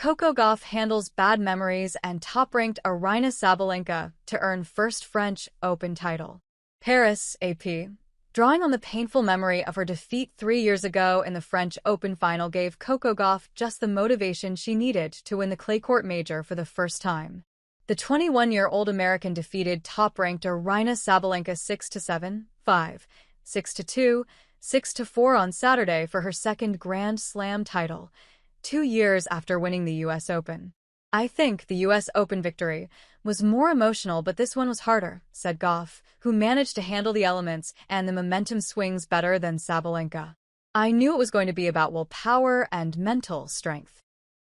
Coco Gauff handles bad memories and top-ranked Aryna Sabalenka to earn first French Open title. Paris, AP. Drawing on the painful memory of her defeat 3 years ago in the French Open final gave Coco Gauff just the motivation she needed to win the clay court major for the first time. The 21-year-old American defeated top-ranked Aryna Sabalenka 6-7, 5, 6-2, 6-4 on Saturday for her second Grand Slam title, 2 years after winning the U.S. Open. "I think the U.S. Open victory was more emotional, but this one was harder," said Gauff, who managed to handle the elements and the momentum swings better than Sabalenka. "I knew it was going to be about willpower and mental strength."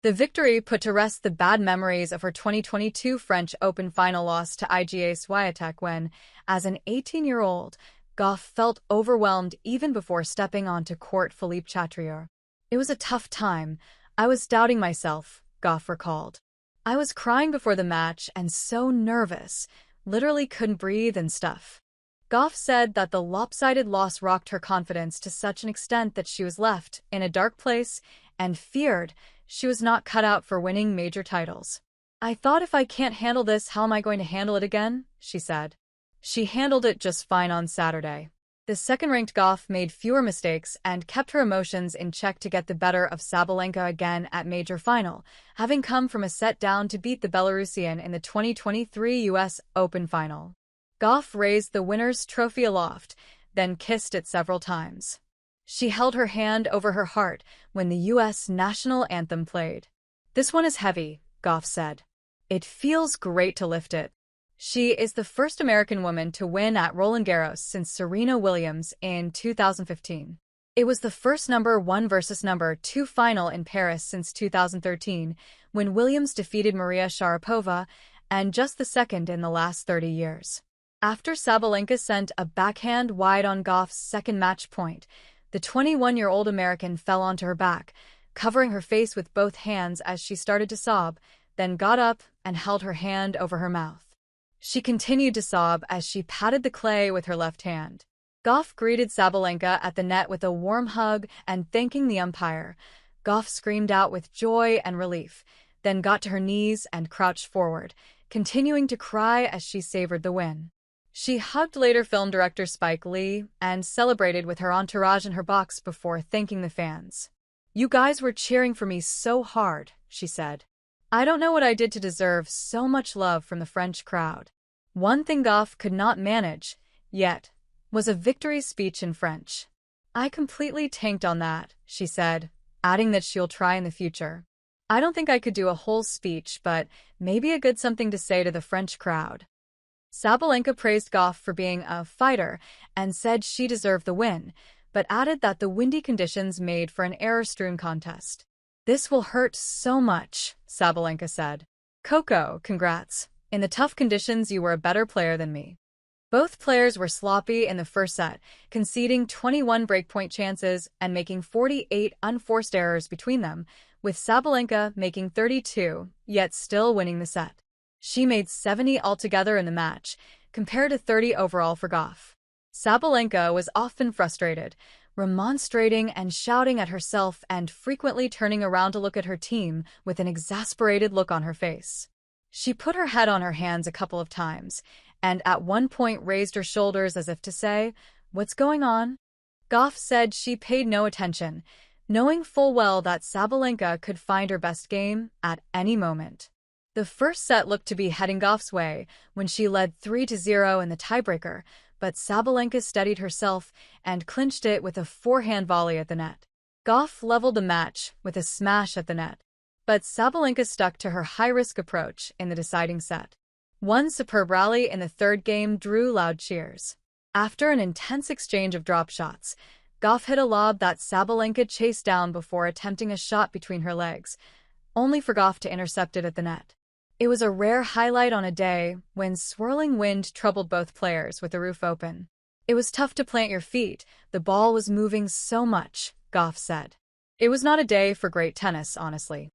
The victory put to rest the bad memories of her 2022 French Open final loss to Iga Swiatek when, as an 18-year-old, Gauff felt overwhelmed even before stepping onto court. Philippe Chatrier. "It was a tough time. I was doubting myself," Gauff recalled. "I was crying before the match and so nervous, literally couldn't breathe and stuff." Gauff said that the lopsided loss rocked her confidence to such an extent that she was left in a dark place and feared she was not cut out for winning major titles. "I thought, if I can't handle this, how am I going to handle it again?" she said. She handled it just fine on Saturday. The second-ranked Gauff made fewer mistakes and kept her emotions in check to get the better of Sabalenka again at major final, having come from a set down to beat the Belarusian in the 2023 U.S. Open final. Gauff raised the winner's trophy aloft, then kissed it several times. She held her hand over her heart when the U.S. national anthem played. "This one is heavy," Gauff said. "It feels great to lift it." She is the first American woman to win at Roland-Garros since Serena Williams in 2015. It was the first number 1 versus number 2 final in Paris since 2013, when Williams defeated Maria Sharapova, and just the second in the last 30 years. After Sabalenka sent a backhand wide on Gauff's second match point, the 21-year-old American fell onto her back, covering her face with both hands as she started to sob, then got up and held her hand over her mouth. She continued to sob as she patted the clay with her left hand. Gauff greeted Sabalenka at the net with a warm hug and thanking the umpire. Gauff screamed out with joy and relief, then got to her knees and crouched forward, continuing to cry as she savored the win. She hugged later film director Spike Lee and celebrated with her entourage in her box before thanking the fans. "You guys were cheering for me so hard," she said. "I don't know what I did to deserve so much love from the French crowd." One thing Gauff could not manage, yet, was a victory speech in French. "I completely tanked on that," she said, adding that she'll try in the future. "I don't think I could do a whole speech, but maybe a good something to say to the French crowd." Sabalenka praised Gauff for being a fighter and said she deserved the win, but added that the windy conditions made for an error-strewn contest. "This will hurt so much," Sabalenka said. "Coco, congrats. In the tough conditions, you were a better player than me." Both players were sloppy in the first set, conceding 21 breakpoint chances and making 48 unforced errors between them, with Sabalenka making 32, yet still winning the set. She made 70 altogether in the match, compared to 30 overall for Gauff. Sabalenka was often frustrated, remonstrating and shouting at herself and frequently turning around to look at her team with an exasperated look on her face. She put her head on her hands a couple of times, and at one point raised her shoulders as if to say, "What's going on?" Gauff said she paid no attention, knowing full well that Sabalenka could find her best game at any moment. The first set looked to be heading Gauff's way when she led 3-0 in the tiebreaker, but Sabalenka steadied herself and clinched it with a forehand volley at the net. Gauff leveled the match with a smash at the net, but Sabalenka stuck to her high-risk approach in the deciding set. One superb rally in the third game drew loud cheers. After an intense exchange of drop shots, Gauff hit a lob that Sabalenka chased down before attempting a shot between her legs, only for Gauff to intercept it at the net. It was a rare highlight on a day when swirling wind troubled both players with the roof open. "It was tough to plant your feet, the ball was moving so much," Gauff said. "It was not a day for great tennis, honestly."